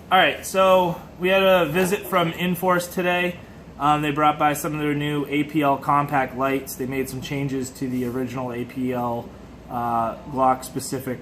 All right, so we had a visit from Inforce today. They brought by some of their new APL compact lights. They made some changes to the original APL Glock specific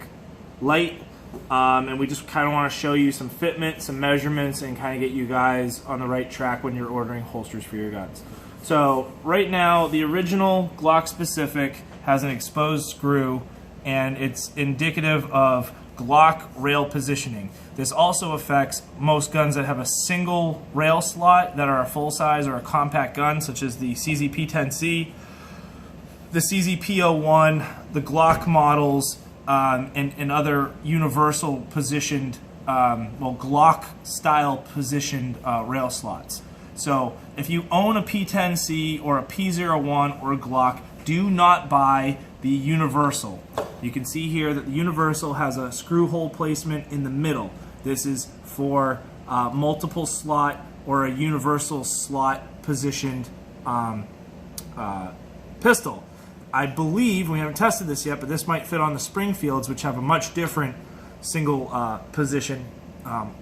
light. And we just kind of want to show you some fitment, some measurements, and kind of get you guys on the right track when you're ordering holsters for your guns. So right now, the original Glock specific has an exposed screw, and it's indicative of Glock rail positioning. This also affects most guns that have a single rail slot that are a full size or a compact gun, such as the CZP-10C, the CZP-01, the Glock models, and other universal positioned, Glock style positioned rail slots. So if you own a P10C or a P01 or a Glock, do not buy the universal. You can see here that the universal has a screw hole placement in the middle. This is for multiple slot or a universal slot positioned pistol. I believe, we haven't tested this yet, but this might fit on the Springfields, which have a much different single position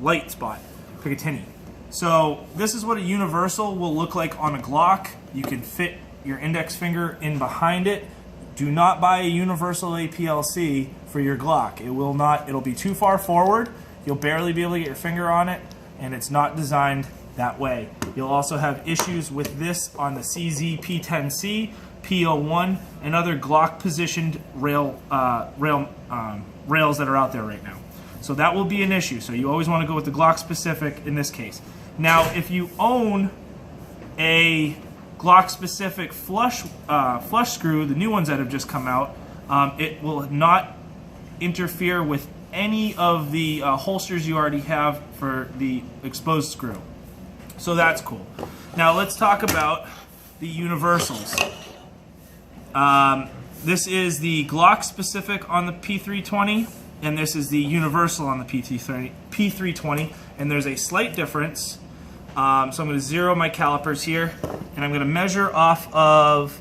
light spot, Picatinny. So this is what a universal will look like on a Glock. You can fit your index finger in behind it. Do not buy a universal APLc for your Glock. It will not, it'll be too far forward. You'll barely be able to get your finger on it, and it's not designed that way. You'll also have issues with this on the CZP-10C, P01, and other Glock positioned rails that are out there right now. So that will be an issue. So you always want to go with the Glock specific in this case. Now, if you own a Glock specific flush screw, the new ones that have just come out, it will not interfere with any of the holsters you already have for the exposed screw. So that's cool. Now let's talk about the universals. This is the Glock specific on the P320, and this is the universal on the P320, and there's a slight difference. So I'm going to zero my calipers here, and I'm going to measure off of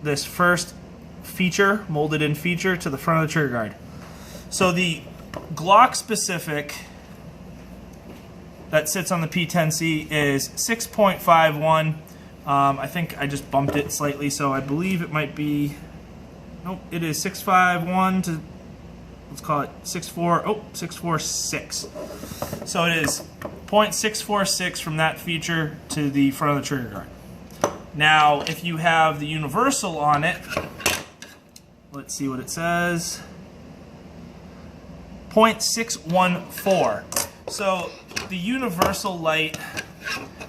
this first feature, molded in feature, to the front of the trigger guard. So the Glock specific that sits on the P10C is 6.51. I think I just bumped it slightly, so I believe it might be, nope, it is 6.51 to, let's call it 6.46. So it is 0.646 from that feature to the front of the trigger guard. Now, if you have the universal on it, let's see what it says. 0.614. So the universal light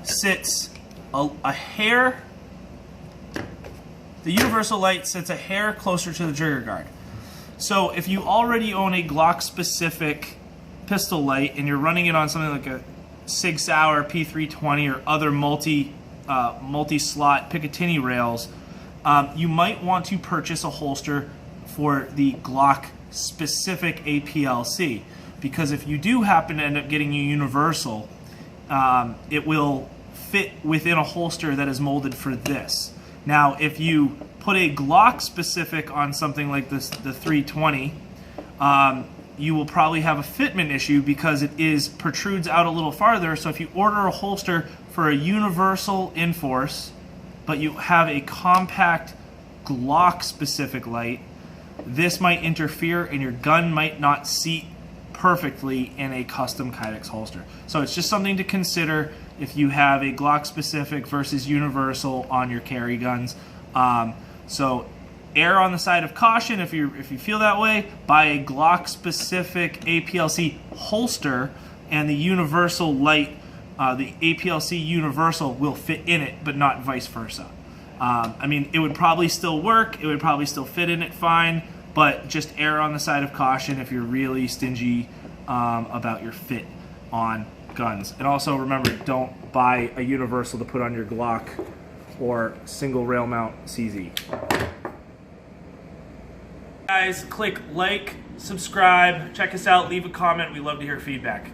sits a hair. The universal light sits a hair closer to the trigger guard. So if you already own a Glock specific pistol light and you're running it on something like a Sig Sauer P320 or other multi-slot Picatinny rails, you might want to purchase a holster for the Glock specific APLc, because if you do happen to end up getting a universal, it will fit within a holster that is molded for this. Now, if you put a Glock specific on something like this, the 320, you will probably have a fitment issue because it protrudes out a little farther. So if you order a holster for a universal Inforce, but you have a compact Glock specific light, this might interfere and your gun might not seat perfectly in a custom Kydex holster. So it's just something to consider if you have a Glock specific versus universal on your carry guns. So err on the side of caution if you feel that way. Buy a Glock specific APLc holster, and the universal light, the APLc universal will fit in it, but not vice versa. I mean, it would probably still work, it would probably still fit in it fine, but just err on the side of caution if you're really stingy about your fit on guns. And also remember, don't buy a universal to put on your Glock or single rail mount CZ. Guys, click like, subscribe, check us out, leave a comment. We love to hear feedback.